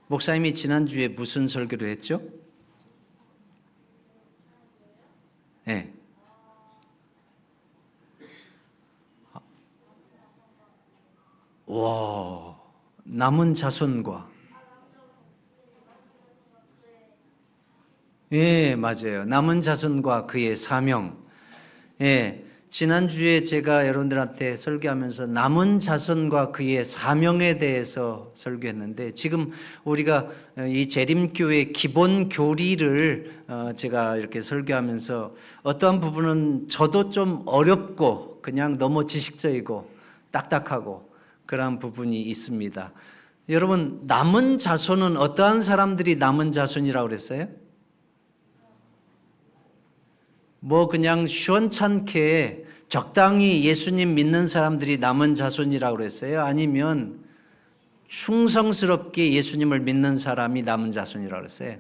목사님이 지난주에 무슨 설교를 했죠? 네. 와, 남은 자손과. 예, 맞아요. 남은 자손과 그의 사명. 예, 지난주에 제가 여러분들한테 설교하면서 남은 자손과 그의 사명에 대해서 설교했는데, 지금 우리가 이 재림교회 기본 교리를 제가 이렇게 설교하면서 어떠한 부분은 저도 좀 어렵고 그냥 너무 지식적이고 딱딱하고 그런 부분이 있습니다. 여러분, 남은 자손은 어떠한 사람들이 남은 자손이라고 그랬어요? 뭐 그냥 시원찮게 적당히 예수님 믿는 사람들이 남은 자손이라고 그랬어요? 아니면 충성스럽게 예수님을 믿는 사람이 남은 자손이라고 그랬어요?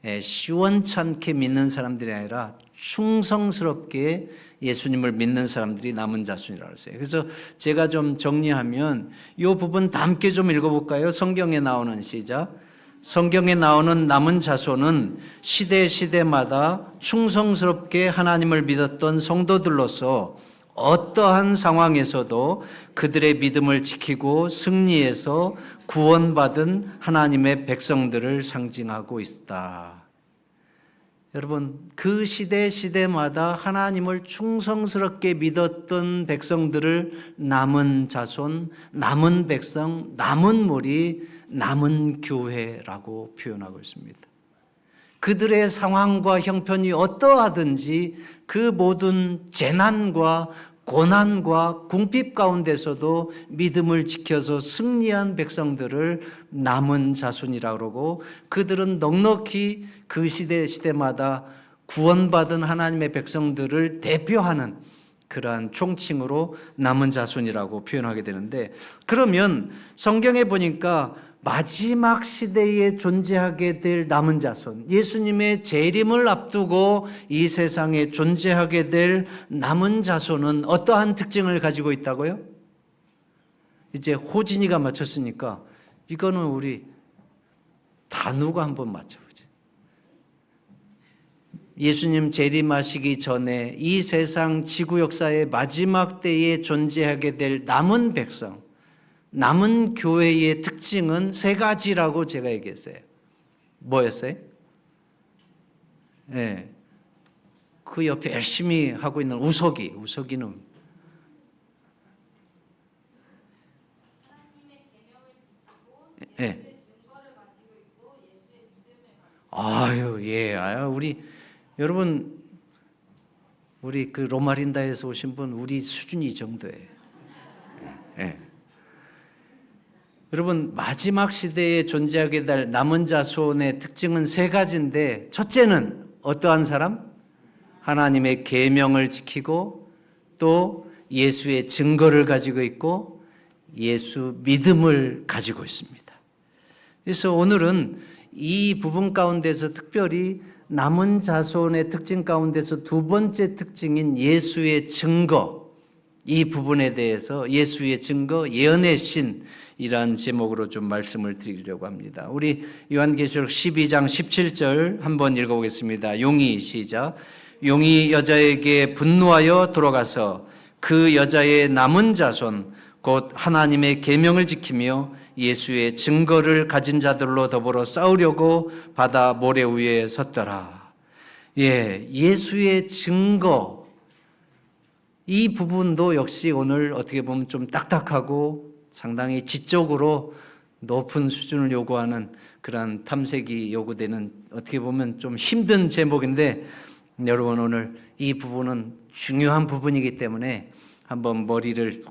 예, 시원찮게 믿는 사람들이 아니라 충성스럽게 예수님을 믿는 사람들이 남은 자손이라고 했어요. 그래서 제가 좀 정리하면 이 부분 다 함께 좀 읽어볼까요? 성경에 나오는, 시작. 성경에 나오는 남은 자손은 시대마다 충성스럽게 하나님을 믿었던 성도들로서 어떠한 상황에서도 그들의 믿음을 지키고 승리해서 구원받은 하나님의 백성들을 상징하고 있다. 여러분, 그 시대마다 하나님을 충성스럽게 믿었던 백성들을 남은 자손, 남은 백성, 남은 무리, 남은 교회라고 표현하고 있습니다. 그들의 상황과 형편이 어떠하든지 그 모든 재난과 고난과 궁핍 가운데서도 믿음을 지켜서 승리한 백성들을 남은 자손이라고 그러고, 그들은 넉넉히 그 시대마다 구원받은 하나님의 백성들을 대표하는 그러한 총칭으로 남은 자손이라고 표현하게 되는데, 그러면 성경에 보니까 마지막 시대에 존재하게 될 남은 자손, 예수님의 재림을 앞두고 이 세상에 존재하게 될 남은 자손은 어떠한 특징을 가지고 있다고요? 이제 호진이가 맞췄으니까 이거는 우리 단우가 한번 맞춰보죠. 예수님 재림하시기 전에 이 세상 지구 역사의 마지막 때에 존재하게 될 남은 백성, 남은 교회의 특징은 세 가지라고 제가 얘기했어요. 뭐였어요? 네. 그 옆에 열심히 하고 있는 우석이는 네. 아유, 예, 우리 여러분, 우리 그 로마린다에서 오신 분, 우리 수준이 이 정도예요. 네. 여러분, 마지막 시대에 존재하게 될 남은 자손의 특징은 세 가지인데, 첫째는 어떠한 사람? 하나님의 계명을 지키고 또 예수의 증거를 가지고 있고 예수 믿음을 가지고 있습니다. 그래서 오늘은 이 부분 가운데서 특별히 남은 자손의 특징 가운데서 두 번째 특징인 예수의 증거, 이 부분에 대해서 예수의 증거, 예언의 신, 이란 제목으로 좀 말씀을 드리려고 합니다. 우리 요한계시록 12장 17절 한번 읽어보겠습니다. 용이, 시작. 용이 여자에게 분노하여 돌아가서 그 여자의 남은 자손 곧 하나님의 계명을 지키며 예수의 증거를 가진 자들로 더불어 싸우려고 바다 모래 위에 섰더라. 예, 예수의 증거, 이 부분도 역시 오늘 어떻게 보면 좀 딱딱하고 상당히 지적으로 높은 수준을 요구하는 그런 탐색이 요구되는, 어떻게 보면 좀 힘든 제목인데, 여러분 오늘 이 부분은 중요한 부분이기 때문에 한번 머리를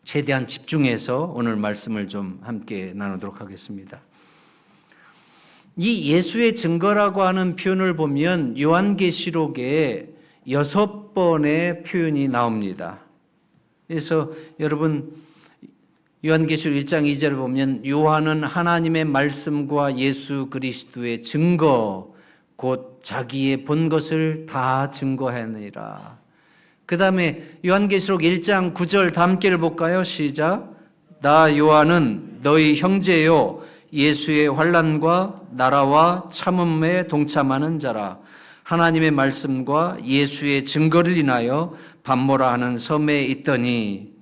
최대한 집중해서 오늘 말씀을 좀 함께 나누도록 하겠습니다. 이 예수의 증거라고 하는 표현을 보면 요한계시록에 6번의 표현이 나옵니다. 그래서 여러분 요한계시록 1장 2절을 보면 요한은 하나님의 말씀과 예수 그리스도의 증거 곧 자기의 본 것을 다 증거하느니라. 그 다음에 요한계시록 1장 9절 다 함께를 볼까요? 시작. 나 요한은 너희 형제요 예수의 환난과 나라와 참음에 동참하는 자라. 하나님의 말씀과 예수의 증거를 인하여 반모라 하는 섬에 있더니,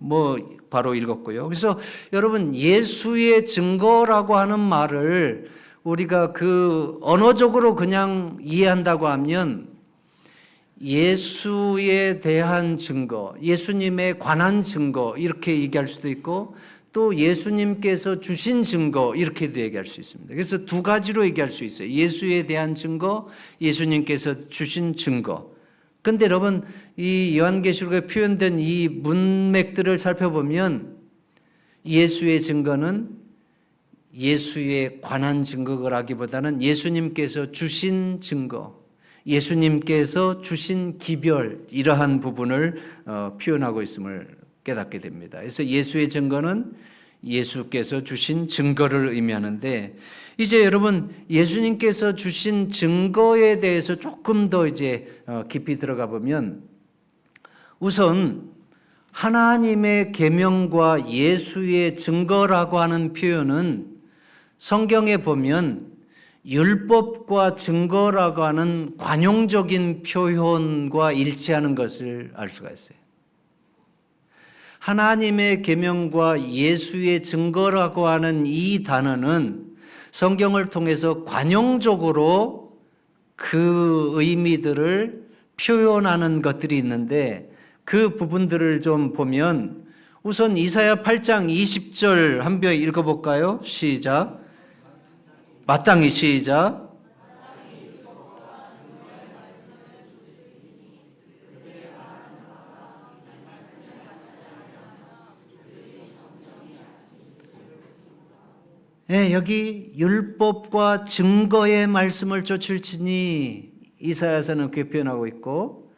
바로 읽었고요. 그래서 여러분, 예수의 증거라고 하는 말을 우리가 그 언어적으로 그냥 이해한다고 하면 예수에 대한 증거, 예수님에 관한 증거 이렇게 얘기할 수도 있고, 또 예수님께서 주신 증거 이렇게도 얘기할 수 있습니다. 그래서 두 가지로 얘기할 수 있어요. 예수에 대한 증거, 예수님께서 주신 증거. 그런데 여러분, 이 요한계시록에 표현된 이 문맥들을 살펴보면 예수의 증거는 예수에 관한 증거라기보다는 예수님께서 주신 증거, 예수님께서 주신 기별, 이러한 부분을 표현하고 있음을 깨닫게 됩니다. 그래서 예수의 증거는 예수께서 주신 증거를 의미하는데, 이제 여러분, 예수님께서 주신 증거에 대해서 조금 더 이제 깊이 들어가 보면, 우선 하나님의 계명과 예수의 증거라고 하는 표현은 성경에 보면 율법과 증거라고 하는 관용적인 표현과 일치하는 것을 알 수가 있어요. 하나님의 계명과 예수의 증거라고 하는 이 단어는 성경을 통해서 관용적으로 그 의미들을 표현하는 것들이 있는데, 그 부분들을 좀 보면 우선 이사야 8장 20절 한번 읽어볼까요? 시작. 마땅히 시작. 네, 여기 율법과 증거의 말씀을 쫓을지니 이사야서는 그렇게 표현하고 있고,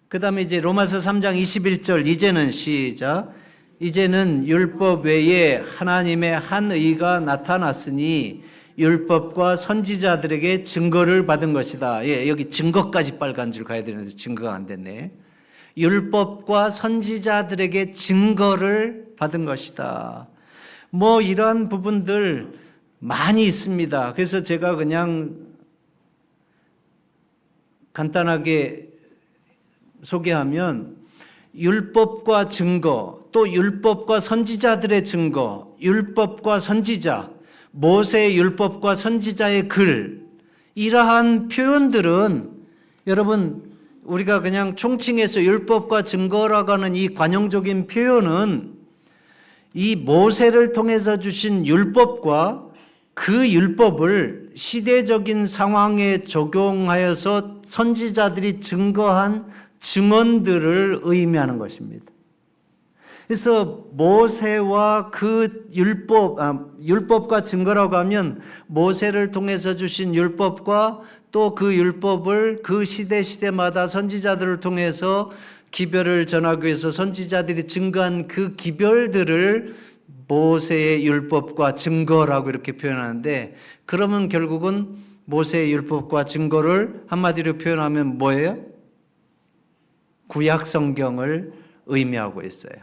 그 다음에 이제 로마서 3장 21절 이제는 시작. 이제는 율법 외에 하나님의 한 의가 나타났으니 율법과 선지자들에게 증거를 받은 것이다. 예, 여기 증거까지 빨간 줄 가야 되는데 증거가 안 됐네. 율법과 선지자들에게 증거를 받은 것이다. 이러한 부분들 많이 있습니다. 그래서 제가 그냥 간단하게 소개하면, 율법과 증거, 또 율법과 선지자들의 증거, 율법과 선지자, 모세의 율법과 선지자의 글, 이러한 표현들은 여러분, 우리가 그냥 총칭해서 율법과 증거라고 하는 이 관용적인 표현은 이 모세를 통해서 주신 율법과 그 율법을 시대적인 상황에 적용하여서 선지자들이 증거한 증언들을 의미하는 것입니다. 그래서 모세와 그 율법과 증거라고 하면 모세를 통해서 주신 율법과 또 그 율법을 그 시대마다 선지자들을 통해서 기별을 전하기 위해서 선지자들이 증거한 그 기별들을 모세의 율법과 증거라고 이렇게 표현하는데, 그러면 결국은 모세의 율법과 증거를 한마디로 표현하면 뭐예요? 구약 성경을 의미하고 있어요.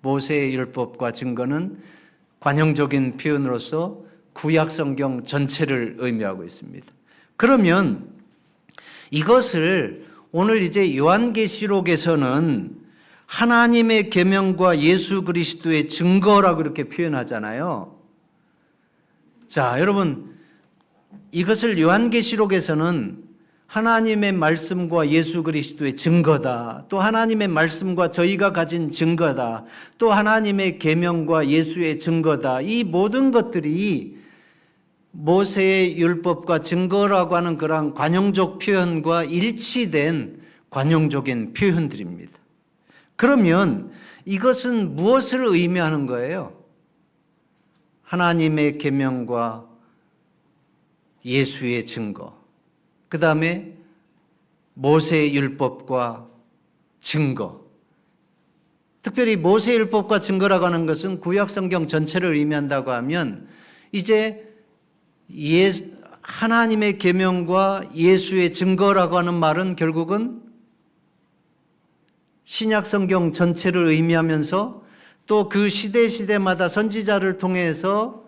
모세의 율법과 증거는 관용적인 표현으로서 구약 성경 전체를 의미하고 있습니다. 그러면 이것을 오늘 이제 요한계시록에서는 하나님의 계명과 예수 그리스도의 증거라고 이렇게 표현하잖아요. 자, 여러분, 이것을 요한계시록에서는 하나님의 말씀과 예수 그리스도의 증거다, 또 하나님의 말씀과 저희가 가진 증거다, 또 하나님의 계명과 예수의 증거다, 이 모든 것들이 모세의 율법과 증거라고 하는 그런 관용적 표현과 일치된 관용적인 표현들입니다. 그러면 이것은 무엇을 의미하는 거예요? 하나님의 계명과 예수의 증거, 그 다음에 모세의 율법과 증거. 특별히 모세의 율법과 증거라고 하는 것은 구약 성경 전체를 의미한다고 하면, 이제 하나님의 계명과 예수의 증거라고 하는 말은 결국은 신약 성경 전체를 의미하면서 또 그 시대마다 선지자를 통해서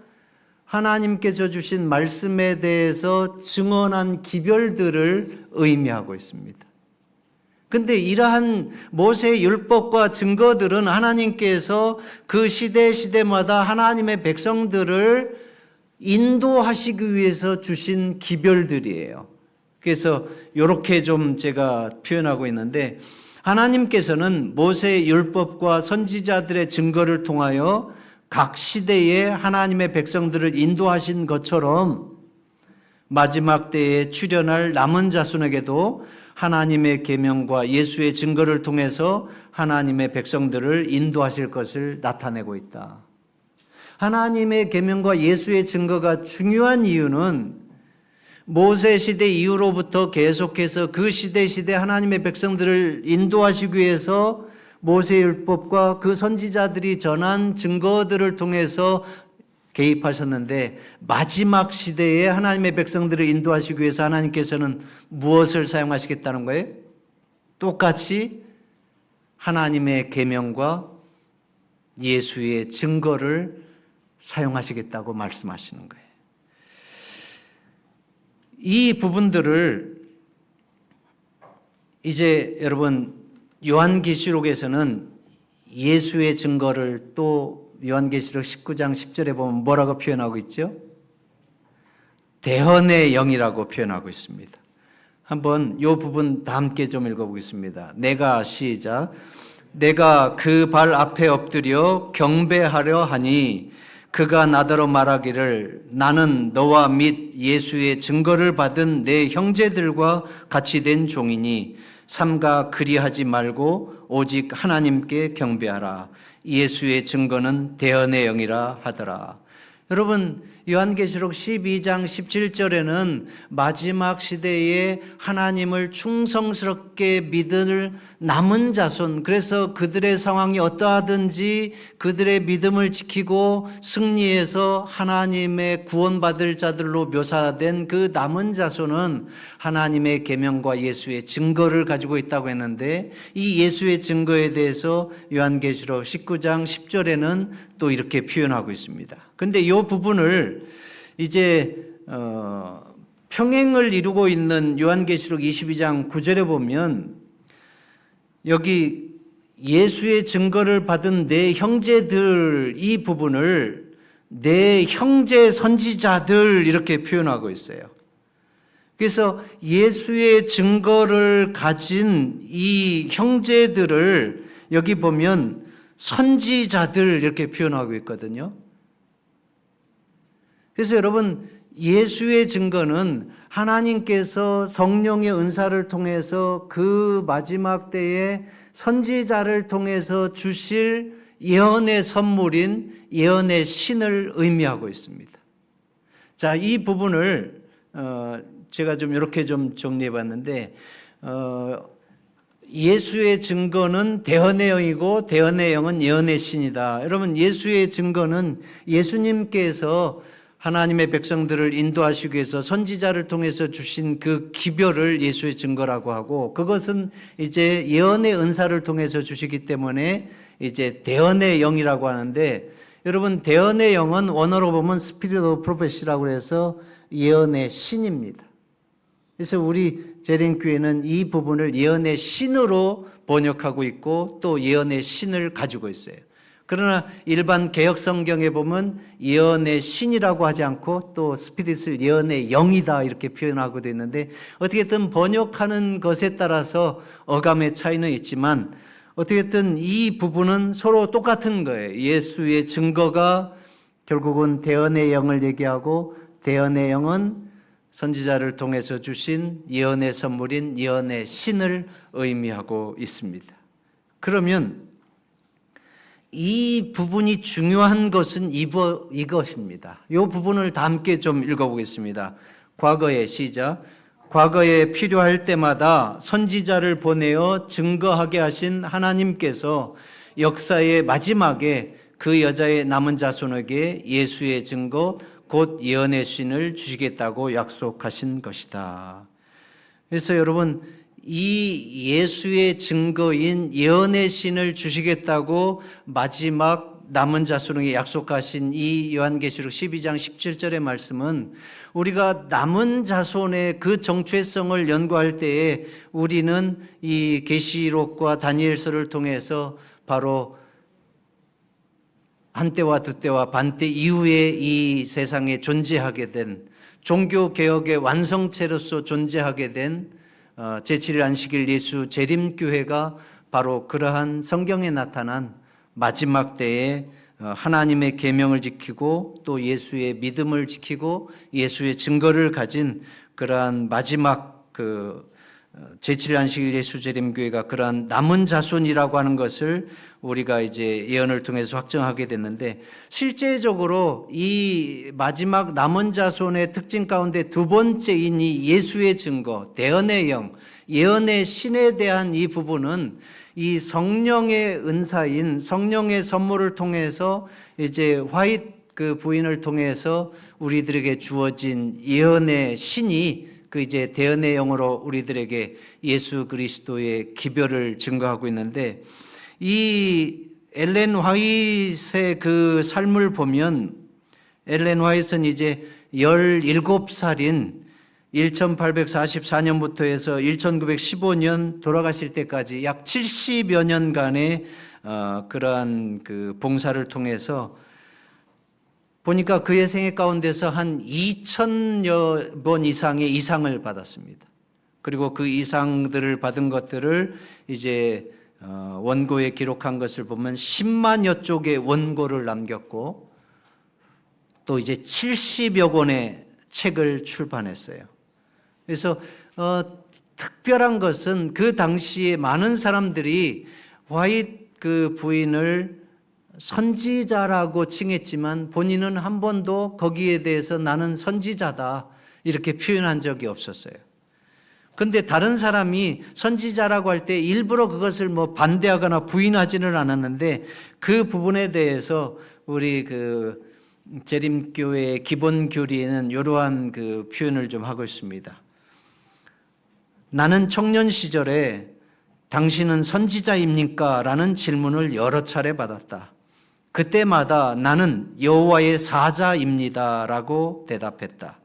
하나님께서 주신 말씀에 대해서 증언한 기별들을 의미하고 있습니다. 근데 이러한 모세의 율법과 증거들은 하나님께서 그 시대마다 하나님의 백성들을 인도하시기 위해서 주신 기별들이에요. 그래서 이렇게 좀 제가 표현하고 있는데, 하나님께서는 모세의 율법과 선지자들의 증거를 통하여 각 시대에 하나님의 백성들을 인도하신 것처럼 마지막 때에 출현할 남은 자손에게도 하나님의 계명과 예수의 증거를 통해서 하나님의 백성들을 인도하실 것을 나타내고 있다. 하나님의 계명과 예수의 증거가 중요한 이유는 모세 시대 이후로부터 계속해서 그 시대 하나님의 백성들을 인도하시기 위해서 모세 율법과 그 선지자들이 전한 증거들을 통해서 개입하셨는데, 마지막 시대에 하나님의 백성들을 인도하시기 위해서 하나님께서는 무엇을 사용하시겠다는 거예요? 똑같이 하나님의 계명과 예수의 증거를 사용하시겠다고 말씀하시는 거예요. 이 부분들을 이제 여러분 요한계시록에서는 예수의 증거를 또 요한계시록 19장 10절에 보면 뭐라고 표현하고 있죠? 대언의 영이라고 표현하고 있습니다. 한번 이 부분 다 함께 좀 읽어보겠습니다. 시작. 내가 그 발 앞에 엎드려 경배하려 하니 그가 나더러 말하기를 나는 너와 및 예수의 증거를 받은 내 형제들과 같이 된 종이니 삼가 그리하지 말고 오직 하나님께 경배하라. 예수의 증거는 대언의 영이라 하더라. 여러분, 요한계시록 12장 17절에는 마지막 시대에 하나님을 충성스럽게 믿을 남은 자손, 그래서 그들의 상황이 어떠하든지 그들의 믿음을 지키고 승리해서 하나님의 구원받을 자들로 묘사된 그 남은 자손은 하나님의 계명과 예수의 증거를 가지고 있다고 했는데, 이 예수의 증거에 대해서 요한계시록 19장 10절에는 또 이렇게 표현하고 있습니다. 근데 이 부분을 이제 평행을 이루고 있는 요한계시록 22장 9절에 보면 여기 예수의 증거를 받은 내 형제들, 이 부분을 내 형제 선지자들 이렇게 표현하고 있어요. 그래서 예수의 증거를 가진 이 형제들을 여기 보면 선지자들 이렇게 표현하고 있거든요. 그래서 여러분, 예수의 증거는 하나님께서 성령의 은사를 통해서 그 마지막 때에 선지자를 통해서 주실 예언의 선물인 예언의 신을 의미하고 있습니다. 자, 이 부분을 제가 좀 이렇게 좀 정리해 봤는데, 예수의 증거는 대언의 영이고 대언의 영은 예언의 신이다. 여러분, 예수의 증거는 예수님께서 하나님의 백성들을 인도하시기 위해서 선지자를 통해서 주신 그 기별을 예수의 증거라고 하고, 그것은 이제 예언의 은사를 통해서 주시기 때문에 이제 대언의 영이라고 하는데, 여러분, 대언의 영은 원어로 보면 Spirit of Prophecy라고 해서 예언의 신입니다. 그래서 우리 재림교회는 이 부분을 예언의 신으로 번역하고 있고 또 예언의 신을 가지고 있어요. 그러나 일반 개역 성경에 보면 예언의 신이라고 하지 않고 또 스피릿을 예언의 영이다 이렇게 표현하고 있는데, 어떻게든 번역하는 것에 따라서 어감의 차이는 있지만 어떻게든 이 부분은 서로 똑같은 거예요. 예수의 증거가 결국은 대언의 영을 얘기하고, 대언의 영은 선지자를 통해서 주신 예언의 선물인 예언의 신을 의미하고 있습니다. 그러면 이 부분이 중요한 것은 이것입니다. 이 부분을 다 함께 좀 읽어보겠습니다. 과거에 시작. 과거에 필요할 때마다 선지자를 보내어 증거하게 하신 하나님께서 역사의 마지막에 그 여자의 남은 자손에게 예수의 증거 곧 예언의 신을 주시겠다고 약속하신 것이다. 그래서 여러분, 이 예수의 증거인 예언의 신을 주시겠다고 마지막 남은 자손에게 약속하신 이 요한계시록 12장 17절의 말씀은 우리가 남은 자손의 그 정체성을 연구할 때에 우리는 이 계시록과 다니엘서를 통해서 바로 한때와 두때와 반때 이후에 이 세상에 존재하게 된 종교개혁의 완성체로서 존재하게 된 제7일 안식일 예수 재림교회가 바로 그러한 성경에 나타난 마지막 때에 하나님의 계명을 지키고 또 예수의 믿음을 지키고 예수의 증거를 가진 그러한 마지막 제7일 안식일 예수 재림교회가 그러한 남은 자손이라고 하는 것을 우리가 이제 예언을 통해서 확정하게 됐는데, 실제적으로 이 마지막 남은 자손의 특징 가운데 두 번째인 이 예수의 증거, 대언의 영, 예언의 신에 대한 이 부분은 이 성령의 은사인 성령의 선물을 통해서 이제 화이트 부인을 통해서 우리들에게 주어진 예언의 신이 이제 대언의 영으로 우리들에게 예수 그리스도의 기별을 증거하고 있는데, 이 엘렌 화이트의 그 삶을 보면 엘렌 화이트는 이제 17살인 1844년부터 해서 1915년 돌아가실 때까지 약 70여 년간의 그러한 봉사를 통해서 보니까 그의 생애 가운데서 한 2,000여 번 이상의 이상을 받았습니다. 그리고 그 이상들을 받은 것들을 이제 원고에 기록한 것을 보면 10만여 쪽의 원고를 남겼고 또 이제 70여 권의 책을 출판했어요. 그래서 특별한 것은 그 당시에 많은 사람들이 화이트 부인을 선지자라고 칭했지만 본인은 한 번도 거기에 대해서 나는 선지자다 이렇게 표현한 적이 없었어요. 근데 다른 사람이 선지자라고 할 때 일부러 그것을 반대하거나 부인하지는 않았는데, 그 부분에 대해서 우리 재림교회의 기본 교리에는 이러한 표현을 좀 하고 있습니다. 나는 청년 시절에 당신은 선지자입니까? 라는 질문을 여러 차례 받았다. 그때마다 나는 여호와의 사자입니다 라고 대답했다.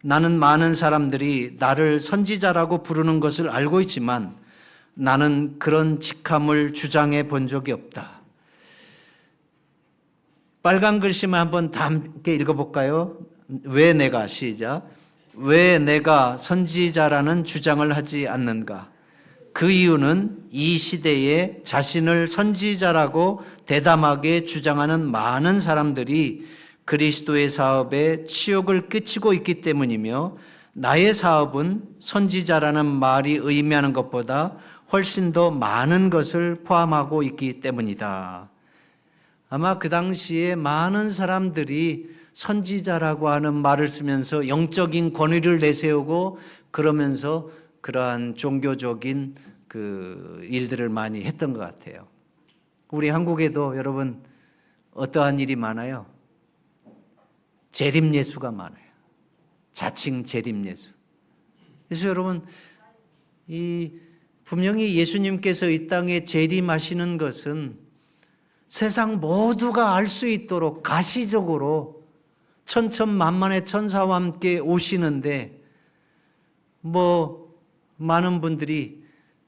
나는 많은 사람들이 나를 선지자라고 부르는 것을 알고 있지만 나는 그런 직함을 주장해 본 적이 없다. 빨간 글씨만 한번 다 함께 읽어볼까요? 왜 내가, 시작. 왜 내가 선지자라는 주장을 하지 않는가? 그 이유는 이 시대에 자신을 선지자라고 대담하게 주장하는 많은 사람들이 그리스도의 사업에 치욕을 끼치고 있기 때문이며, 나의 사업은 선지자라는 말이 의미하는 것보다 훨씬 더 많은 것을 포함하고 있기 때문이다. 아마 그 당시에 많은 사람들이 선지자라고 하는 말을 쓰면서 영적인 권위를 내세우고 그러면서 그러한 종교적인 일들을 많이 했던 것 같아요. 우리 한국에도 여러분 어떠한 일이 많아요? 재림 예수가 많아요. 자칭 재림 예수. 그래서 여러분 분명히 예수님께서 이 땅에 재림하시는 것은 세상 모두가 알 수 있도록 가시적으로 천천만만의 천사와 함께 오시는데, 많은 분들이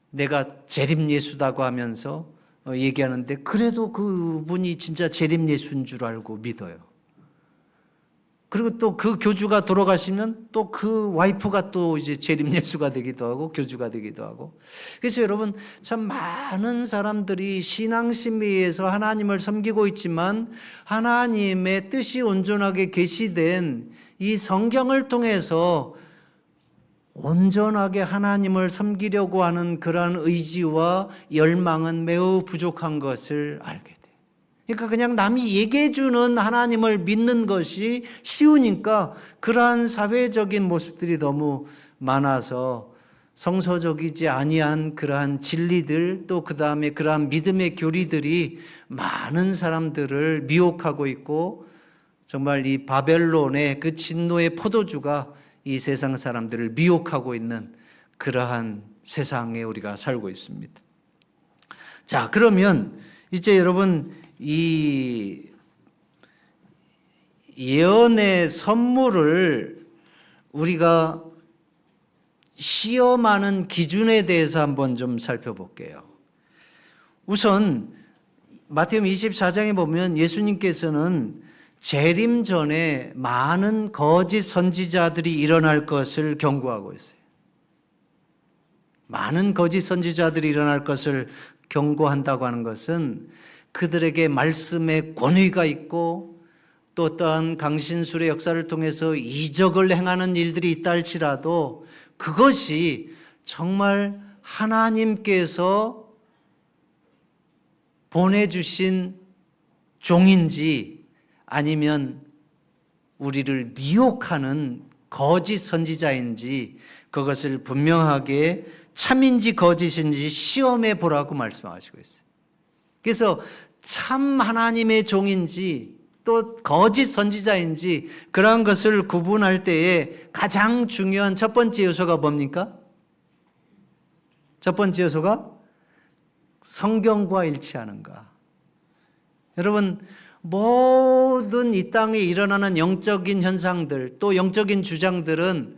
내가 재림 예수다고 하면서 얘기하는데 그래도 그분이 진짜 재림 예수인 줄 알고 믿어요. 그리고 또 그 교주가 돌아가시면 또 그 와이프가 또 이제 재림 예수가 되기도 하고 교주가 되기도 하고. 그래서 여러분 참 많은 사람들이 신앙심에 의해서 하나님을 섬기고 있지만 하나님의 뜻이 온전하게 계시된 이 성경을 통해서 온전하게 하나님을 섬기려고 하는 그러한 의지와 열망은 매우 부족한 것을 알게 돼요. 그러니까 그냥 남이 얘기해 주는 하나님을 믿는 것이 쉬우니까 그러한 사회적인 모습들이 너무 많아서 성서적이지 아니한 그러한 진리들, 또 그 다음에 그러한 믿음의 교리들이 많은 사람들을 미혹하고 있고, 정말 이 바벨론의 그 진노의 포도주가 이 세상 사람들을 미혹하고 있는 그러한 세상에 우리가 살고 있습니다. 자, 그러면 이제 여러분 이 예언의 선물을 우리가 시험하는 기준에 대해서 한번 좀 살펴볼게요. 우선 마태복음 24장에 보면 예수님께서는 재림 전에 많은 거짓 선지자들이 일어날 것을 경고하고 있어요. 많은 거짓 선지자들이 일어날 것을 경고한다고 하는 것은 그들에게 말씀의 권위가 있고 또 어떠한 강신술의 역사를 통해서 이적을 행하는 일들이 있다 할지라도 그것이 정말 하나님께서 보내주신 종인지 아니면 우리를 미혹하는 거짓 선지자인지 그것을 분명하게 참인지 거짓인지 시험해 보라고 말씀하시고 있어요. 그래서 참 하나님의 종인지 또 거짓 선지자인지 그러한 것을 구분할 때에 가장 중요한 첫 번째 요소가 뭡니까? 첫 번째 요소가 성경과 일치하는가. 여러분, 모든 이 땅에 일어나는 영적인 현상들 또 영적인 주장들은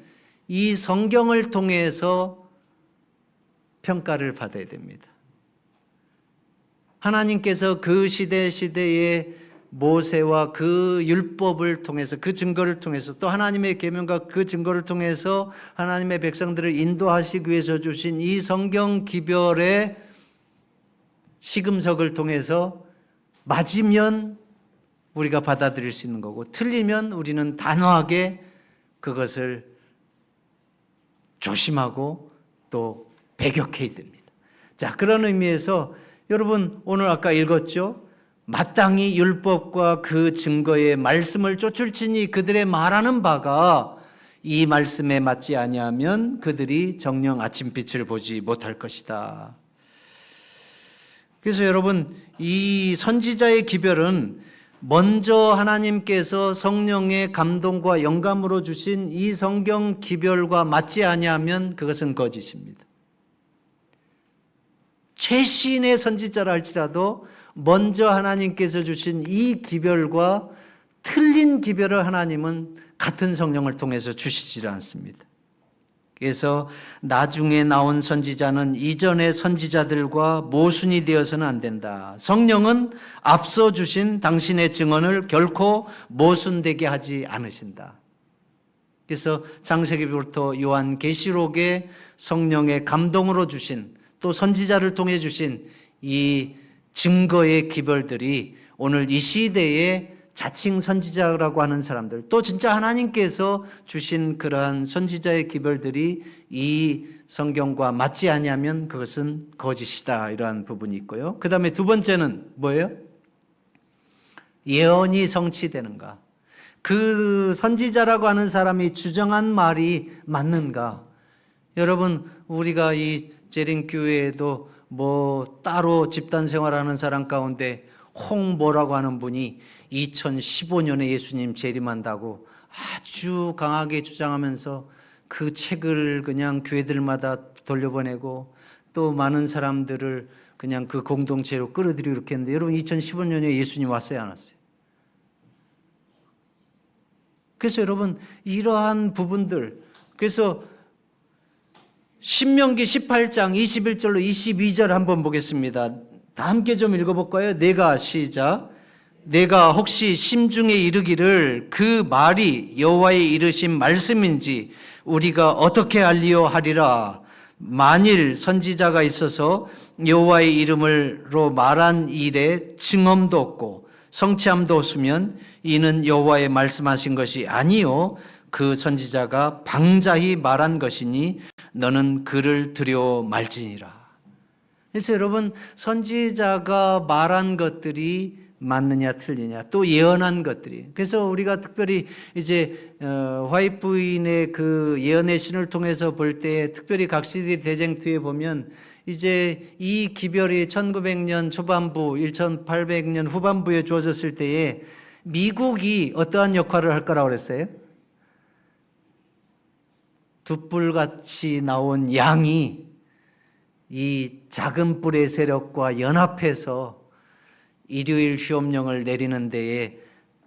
이 성경을 통해서 평가를 받아야 됩니다. 하나님께서 그 시대에 모세와 그 율법을 통해서 그 증거를 통해서 또 하나님의 계명과 그 증거를 통해서 하나님의 백성들을 인도하시기 위해서 주신 이 성경 기별의 시금석을 통해서 맞으면 우리가 받아들일 수 있는 거고 틀리면 우리는 단호하게 그것을 조심하고 또 배격해야 됩니다. 자, 그런 의미에서 여러분 오늘 아까 읽었죠? 마땅히 율법과 그 증거의 말씀을 쫓을지니 그들의 말하는 바가 이 말씀에 맞지 아니하면 그들이 정녕 아침빛을 보지 못할 것이다. 그래서 여러분 이 선지자의 기별은 먼저 하나님께서 성령의 감동과 영감으로 주신 이 성경 기별과 맞지 아니하면 그것은 거짓입니다. 최신의 선지자라 할지라도 먼저 하나님께서 주신 이 기별과 틀린 기별을 하나님은 같은 성령을 통해서 주시지 않습니다. 그래서 나중에 나온 선지자는 이전의 선지자들과 모순이 되어서는 안 된다. 성령은 앞서 주신 당신의 증언을 결코 모순되게 하지 않으신다. 그래서 창세기부터 요한계시록에 성령의 감동으로 주신 또 선지자를 통해 주신 이 증거의 기별들이 오늘 이 시대에 자칭 선지자라고 하는 사람들 또 진짜 하나님께서 주신 그러한 선지자의 기별들이 이 성경과 맞지 아니하면 그것은 거짓이다 이러한 부분이 있고요. 그 다음에 두 번째는 뭐예요? 예언이 성취되는가? 그 선지자라고 하는 사람이 주장한 말이 맞는가? 여러분 우리가 이 재림교회에도 뭐 따로 집단 생활하는 사람 가운데 홍모라고 하는 분이 2015년에 예수님 재림한다고 아주 강하게 주장하면서 그 책을 그냥 교회들마다 돌려보내고 또 많은 사람들을 그냥 그 공동체로 끌어들이고 이렇게 했는데 여러분 2015년에 예수님 왔어요 안 왔어요? 그래서 여러분 이러한 부분들 그래서 신명기 18장 21절로 22절 한번 보겠습니다. 다 함께 좀 읽어볼까요? 시작. 내가 혹시 심중에 이르기를 그 말이 여호와의 이르신 말씀인지 우리가 어떻게 알리요 하리라. 만일 선지자가 있어서 여호와의 이름으로 말한 일에 증언도 없고 성취함도 없으면 이는 여호와의 말씀하신 것이 아니요 그 선지자가 방자히 말한 것이니 너는 그를 두려워 말지니라. 그래서 여러분 선지자가 말한 것들이 맞느냐 틀리냐 또 예언한 것들이 그래서 우리가 특별히 이제 화이트 부인의 그 예언의 신을 통해서 볼 때 특별히 각시대 대쟁 뒤에 보면 이제 이 기별이 1900년 초반부 1800년 후반부에 주어졌을 때에 미국이 어떠한 역할을 할 거라고 그랬어요? 둣불같이 나온 양이 이 작은 뿔의 세력과 연합해서 일요일 휴업령을 내리는 데에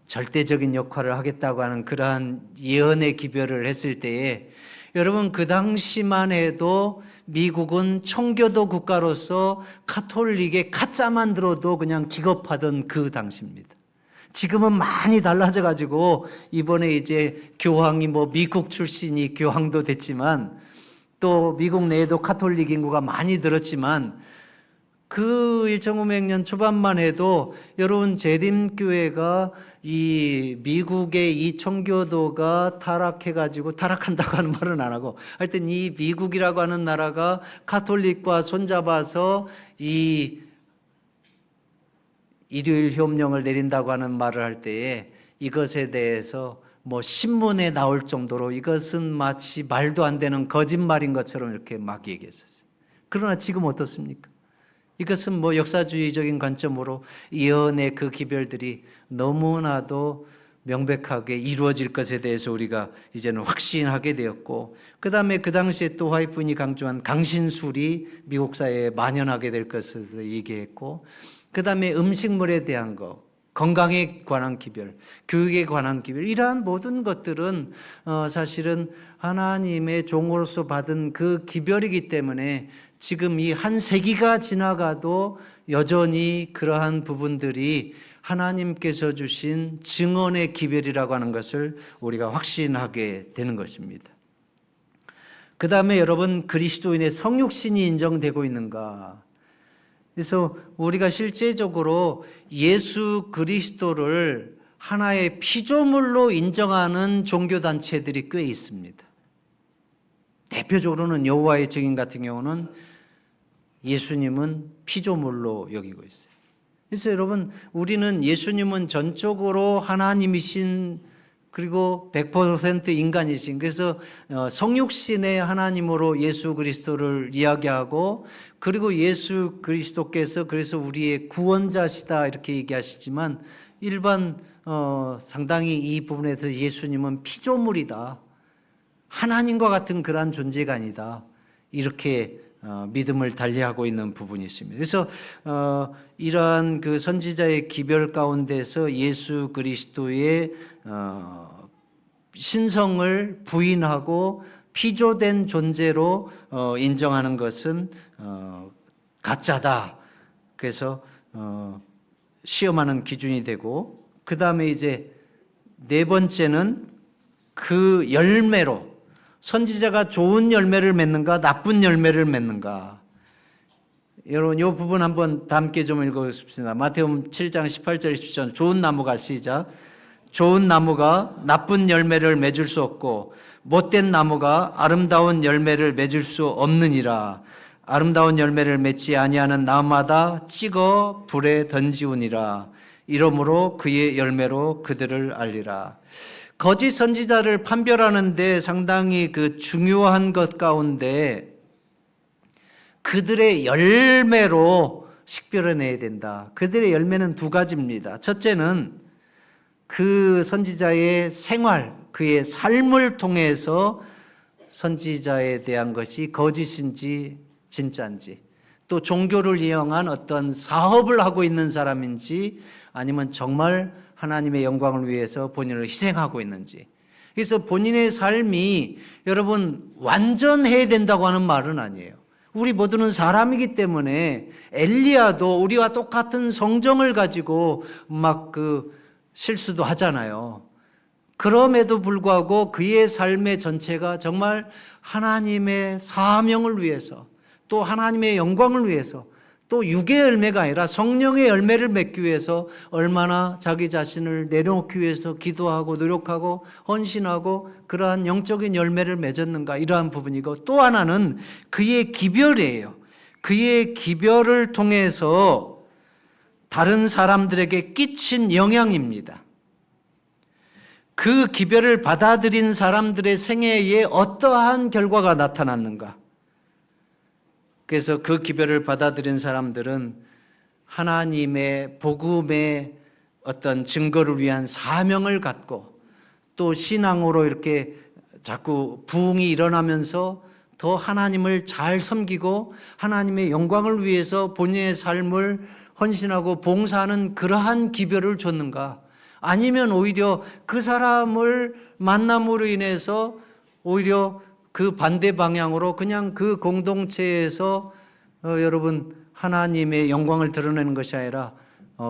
절대적인 역할을 하겠다고 하는 그러한 예언의 기별을 했을 때에 여러분 그 당시만 해도 미국은 청교도 국가로서 카톨릭의 가짜만 들어도 그냥 기겁하던 그 당시입니다. 지금은 많이 달라져 가지고 이번에 이제 교황이 뭐 미국 출신이 교황도 됐지만 또 미국 내에도 카톨릭 인구가 많이 늘었지만 그 1500년 초반만 해도 여러분 재림교회가 이 미국의 이 청교도가 타락해가지고 타락한다고 하는 말은 안 하고 하여튼 이 미국이라고 하는 나라가 카톨릭과 손잡아서 이 일요일 휴업령을 내린다고 하는 말을 할 때에 이것에 대해서 뭐 신문에 나올 정도로 이것은 마치 말도 안 되는 거짓말인 것처럼 이렇게 막 얘기했었어요. 그러나 지금 어떻습니까? 이것은 뭐 역사주의적인 관점으로 예언의 그 기별들이 너무나도 명백하게 이루어질 것에 대해서 우리가 이제는 확신하게 되었고, 그 다음에 그 당시에 또 화이트분이 강조한 강신술이 미국 사회에 만연하게 될 것을 얘기했고, 그 다음에 음식물에 대한 거, 건강에 관한 기별, 교육에 관한 기별, 이러한 모든 것들은 사실은 하나님의 종으로서 받은 그 기별이기 때문에 지금 이 한 세기가 지나가도 여전히 그러한 부분들이 하나님께서 주신 증언의 기별이라고 하는 것을 우리가 확신하게 되는 것입니다. 그 다음에 여러분, 그리스도인의 성육신이 인정되고 있는가? 그래서 우리가 실제적으로 예수 그리스도를 하나의 피조물로 인정하는 종교단체들이 꽤 있습니다. 대표적으로는 여호와의 증인 같은 경우는 예수님은 피조물로 여기고 있어요. 그래서 여러분, 우리는 예수님은 전적으로 하나님이신 그리고 100% 인간이신, 그래서 성육신의 하나님으로 예수 그리스도를 이야기하고, 그리고 예수 그리스도께서 그래서 우리의 구원자시다 이렇게 얘기하시지만 일반 상당히 이 부분에서 예수님은 피조물이다, 하나님과 같은 그러한 존재가 아니다, 이렇게 믿음을 달리하고 있는 부분이 있습니다. 그래서 이러한 그 선지자의 기별 가운데서 예수 그리스도의 신성을 부인하고 피조된 존재로 인정하는 것은 가짜다. 그래서 시험하는 기준이 되고, 그 다음에 이제 네 번째는 그 열매로, 선지자가 좋은 열매를 맺는가 나쁜 열매를 맺는가. 여러분 이 부분 한번 다 함께 좀 읽어봅시다. 마태복음 7장 18절 20절. 좋은 나무가, 시작. 좋은 나무가 나쁜 열매를 맺을 수 없고 못된 나무가 아름다운 열매를 맺을 수 없느니라. 아름다운 열매를 맺지 아니하는 나무마다 찍어 불에 던지우니라. 이러므로 그의 열매로 그들을 알리라. 거짓 선지자를 판별하는데 상당히 그 중요한 것 가운데 그들의 열매로 식별해내야 된다. 그들의 열매는 두 가지입니다. 첫째는 그 선지자의 생활, 그의 삶을 통해서 선지자에 대한 것이 거짓인지 진짜인지, 또 종교를 이용한 어떤 사업을 하고 있는 사람인지 아니면 정말 하나님의 영광을 위해서 본인을 희생하고 있는지. 그래서 본인의 삶이 여러분 완전해야 된다고 하는 말은 아니에요. 우리 모두는 사람이기 때문에 엘리야도 우리와 똑같은 성정을 가지고 막 그 실수도 하잖아요. 그럼에도 불구하고 그의 삶의 전체가 정말 하나님의 사명을 위해서, 또 하나님의 영광을 위해서, 또 육의 열매가 아니라 성령의 열매를 맺기 위해서 얼마나 자기 자신을 내려놓기 위해서 기도하고 노력하고 헌신하고 그러한 영적인 열매를 맺었는가, 이러한 부분이고, 또 하나는 그의 기별이에요. 그의 기별을 통해서 다른 사람들에게 끼친 영향입니다. 그 기별을 받아들인 사람들의 생애에 어떠한 결과가 나타났는가. 그래서 그 기별을 받아들인 사람들은 하나님의 복음의 어떤 증거를 위한 사명을 갖고, 또 신앙으로 이렇게 자꾸 부흥이 일어나면서 더 하나님을 잘 섬기고 하나님의 영광을 위해서 본인의 삶을 헌신하고 봉사하는 그러한 기별을 줬는가? 아니면 오히려 그 사람을 만남으로 인해서 오히려 그 반대 방향으로 그냥 그 공동체에서 여러분 하나님의 영광을 드러내는 것이 아니라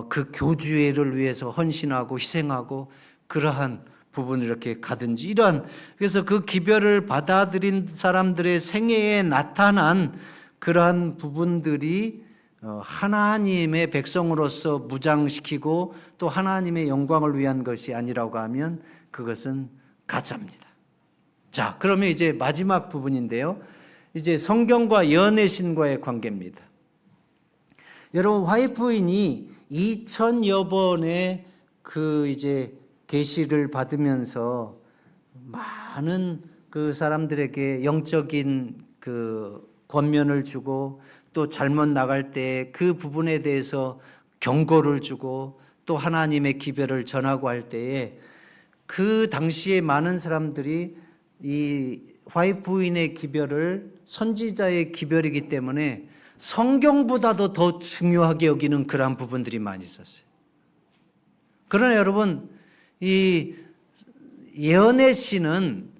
그 교주회를 위해서 헌신하고 희생하고 그러한 부분을 이렇게 가든지 이러한, 그래서 그 기별을 받아들인 사람들의 생애에 나타난 그러한 부분들이 하나님의 백성으로서 무장시키고 또 하나님의 영광을 위한 것이 아니라고 하면 그것은 가짜입니다. 자, 그러면 이제 마지막 부분인데요. 이제 성경과 연애신과의 관계입니다. 여러분, 화이트부인이 2000여 번의 그 이제 계시를 받으면서 많은 그 사람들에게 영적인 그 권면을 주고 또 잘못 나갈 때 그 부분에 대해서 경고를 주고 또 하나님의 기별을 전하고 할 때에 그 당시에 많은 사람들이 이 화이트부인의 기별을 선지자의 기별이기 때문에 성경보다도 더 중요하게 여기는 그러한 부분들이 많이 있었어요. 그러나 여러분, 이 예언의 시는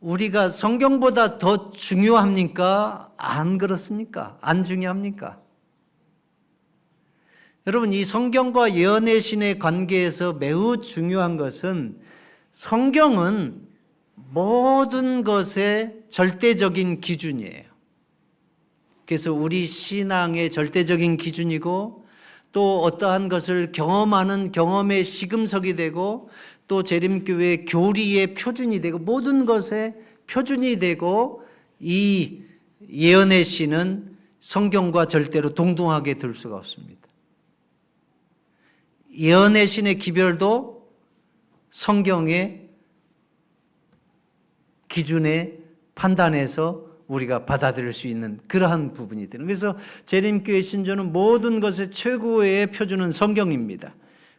우리가 성경보다 더 중요합니까? 안 그렇습니까? 안 중요합니까? 여러분, 이 성경과 예언의 신의 관계에서 매우 중요한 것은 성경은 모든 것의 절대적인 기준이에요. 그래서 우리 신앙의 절대적인 기준이고 또 어떠한 것을 경험하는 경험의 시금석이 되고 또 재림교회 교리의 표준이 되고 모든 것의 표준이 되고 이 예언의 시는 성경과 절대로 동등하게 들 수가 없습니다. 예언의 신의 기별도 성경의 기준에 판단해서 우리가 받아들일 수 있는 그러한 부분이 되는. 그래서 재림교회 신조는 모든 것의 최고의 표준은 성경입니다.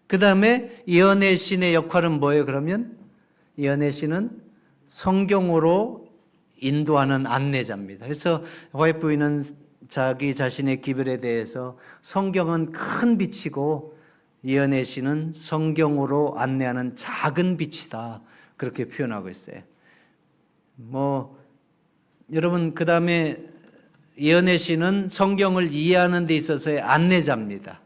그 다음에 예언의 신의 역할은 뭐예요? 그러면 예언의 신은 성경으로 인도하는 안내자입니다. 그래서 화이트부인은 자기 자신의 기별에 대해서 성경은 큰 빛이고 예언의 신은 성경으로 안내하는 작은 빛이다, 그렇게 표현하고 있어요. 여러분, 그 다음에 예언의 신은 성경을 이해하는 데 있어서의 안내자입니다.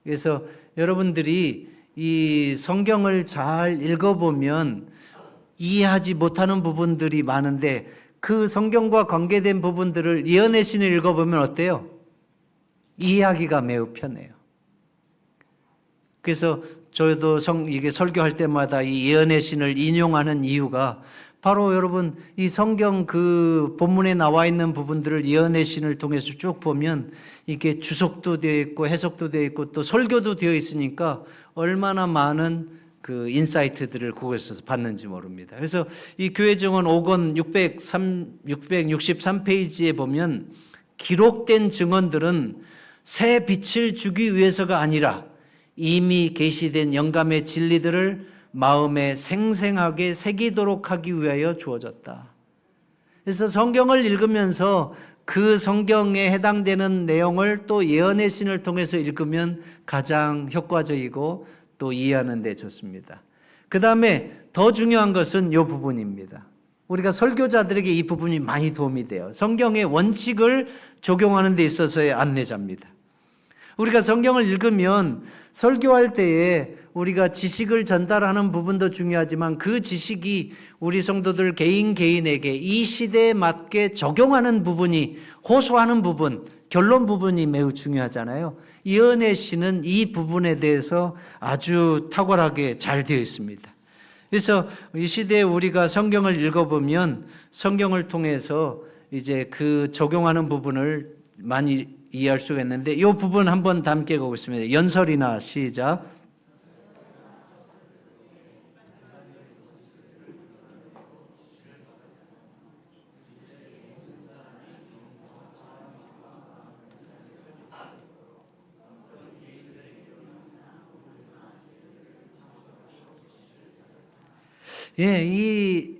그래서 여러분들이 이 성경을 잘 읽어보면 이해하지 못하는 부분들이 많은데 그 성경과 관계된 부분들을 예언의 신을 읽어보면 어때요? 이해하기가 매우 편해요. 그래서 저도 이게 설교할 때마다 이 예언의 신을 인용하는 이유가 바로 여러분 이 성경 그 본문에 나와 있는 부분들을 예언의 신을 통해서 쭉 보면 이게 주석도 되어 있고 해석도 되어 있고 또 설교도 되어 있으니까 얼마나 많은 그 인사이트들을 그곳에서 받는지 모릅니다. 그래서 이 교회 증언 5권 663페이지에 보면 기록된 증언들은 새 빛을 주기 위해서가 아니라 이미 계시된 영감의 진리들을 마음에 생생하게 새기도록 하기 위하여 주어졌다. 그래서 성경을 읽으면서 그 성경에 해당되는 내용을 또 예언의 신을 통해서 읽으면 가장 효과적이고 또 이해하는 데 좋습니다. 그 다음에 더 중요한 것은 이 부분입니다. 우리가 설교자들에게 이 부분이 많이 도움이 돼요. 성경의 원칙을 적용하는 데 있어서의 안내자입니다. 우리가 성경을 읽으면 설교할 때에 우리가 지식을 전달하는 부분도 중요하지만 그 지식이 우리 성도들 개인에게 이 시대에 맞게 적용하는 부분이, 호소하는 부분, 결론 부분이 매우 중요하잖아요. 예언의 시는 이 부분에 대해서 아주 탁월하게 잘 되어 있습니다. 그래서 이 시대에 우리가 성경을 읽어보면 성경을 통해서 이제 그 적용하는 부분을 많이 이해할 수가 있는데 이 부분 한번 다 함께 보겠습니다. 연설이나 시작. 예, 이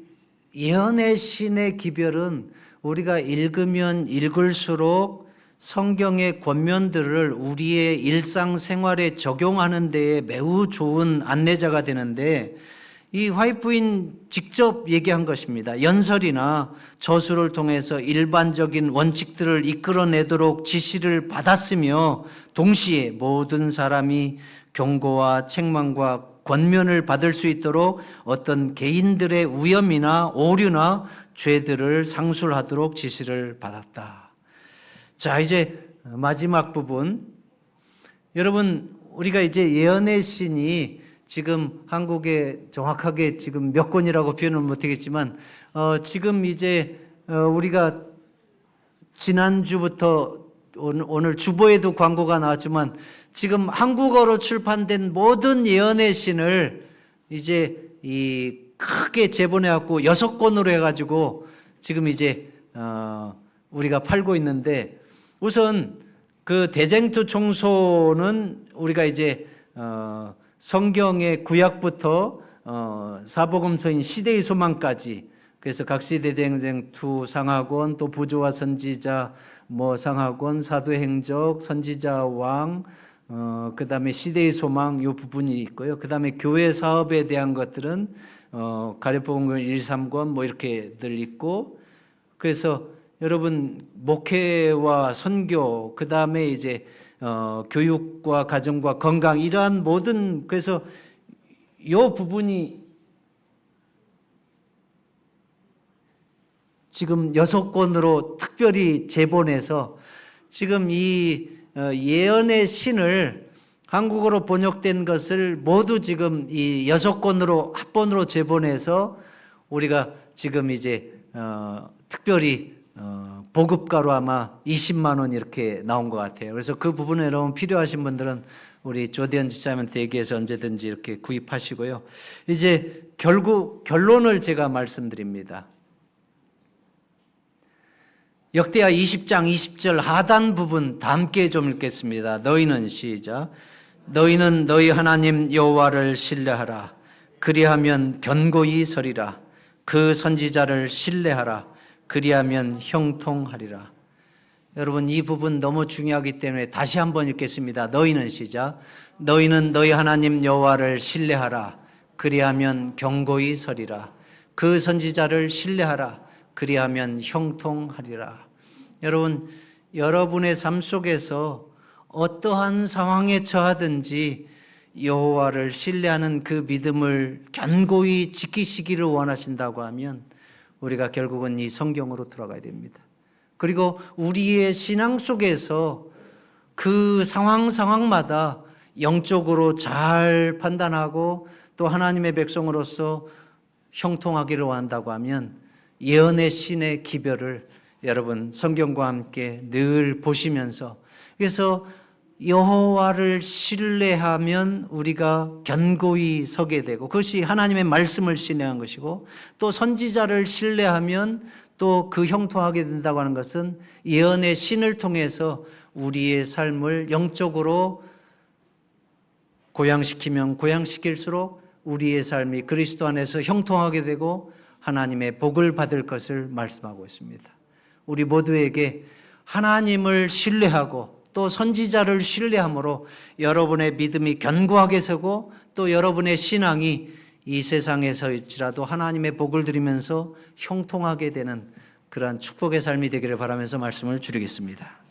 예언의 신의 기별은 우리가 읽으면 읽을수록 성경의 권면들을 우리의 일상생활에 적용하는 데에 매우 좋은 안내자가 되는데, 이 화이프인 직접 얘기한 것입니다. 연설이나 저수를 통해서 일반적인 원칙들을 이끌어내도록 지시를 받았으며, 동시에 모든 사람이 경고와 책망과 권면을 받을 수 있도록 어떤 개인들의 위험이나 오류나 죄들을 상술하도록 지시를 받았다. 자, 이제 마지막 부분. 여러분, 우리가 이제 예언의 신이 지금 한국에 정확하게 지금 몇 권이라고 표현은 못하겠지만, 지금 이제 우리가 지난주부터 오늘 주보에도 광고가 나왔지만, 지금 한국어로 출판된 모든 예언의 신을 이제 이 크게 재본해갖고 6권으로 해가지고 지금 이제 우리가 팔고 있는데, 우선 그 대쟁투 총소는 우리가 이제 성경의 구약부터 사복음서인 시대의 소망까지, 그래서 각 시대 대쟁투 상하권, 또 부조와 선지자 상하권, 사도행적, 선지자 왕, 그 다음에 시대의 소망 이 부분이 있고요. 그 다음에 교회 사업에 대한 것들은 가려복음 1, 3권 이렇게들 있고, 그래서 여러분 목회와 선교, 그 다음에 이제 교육과 가정과 건강, 이러한 모든, 그래서 이 부분이 지금 6권으로 특별히 재본해서 지금 이 예언의 신을 한국어로 번역된 것을 모두 지금 이 6권으로 합본으로 재본해서 우리가 지금 이제 특별히 보급가로 아마 20만 원 이렇게 나온 것 같아요. 그래서 그 부분에 여러분 필요하신 분들은 우리 조대현 지사님한테 얘기해서 언제든지 이렇게 구입하시고요. 이제 결국 결론을 제가 말씀드립니다. 역대하 20장 20절 하단 부분 다 함께 좀 읽겠습니다. 너희는 시작. 너희는 너희 하나님 여호와를 신뢰하라. 그리하면 견고히 서리라. 그 선지자를 신뢰하라. 그리하면 형통하리라. 여러분, 이 부분 너무 중요하기 때문에 다시 한번 읽겠습니다. 너희는 시작. 너희는 너희 하나님 여호와를 신뢰하라. 그리하면 견고히 서리라. 그 선지자를 신뢰하라. 그리하면 형통하리라. 여러분, 여러분의 삶 속에서 어떠한 상황에 처하든지 여호와를 신뢰하는 그 믿음을 견고히 지키시기를 원하신다고 하면 우리가 결국은 이 성경으로 돌아가야 됩니다. 그리고 우리의 신앙 속에서 그 상황마다 영적으로 잘 판단하고 또 하나님의 백성으로서 형통하기를 원한다고 하면 예언의 신의 기별을 여러분 성경과 함께 늘 보시면서, 그래서 여호와를 신뢰하면 우리가 견고히 서게 되고, 그것이 하나님의 말씀을 신뢰한 것이고, 또 선지자를 신뢰하면 또 그 형통하게 된다고 하는 것은 예언의 신을 통해서 우리의 삶을 영적으로 고양시키면 고양시킬수록 우리의 삶이 그리스도 안에서 형통하게 되고 하나님의 복을 받을 것을 말씀하고 있습니다. 우리 모두에게 하나님을 신뢰하고 또 선지자를 신뢰함으로 여러분의 믿음이 견고하게 서고 또 여러분의 신앙이 이 세상에서일지라도 하나님의 복을 드리면서 형통하게 되는 그러한 축복의 삶이 되기를 바라면서 말씀을 줄이겠습니다.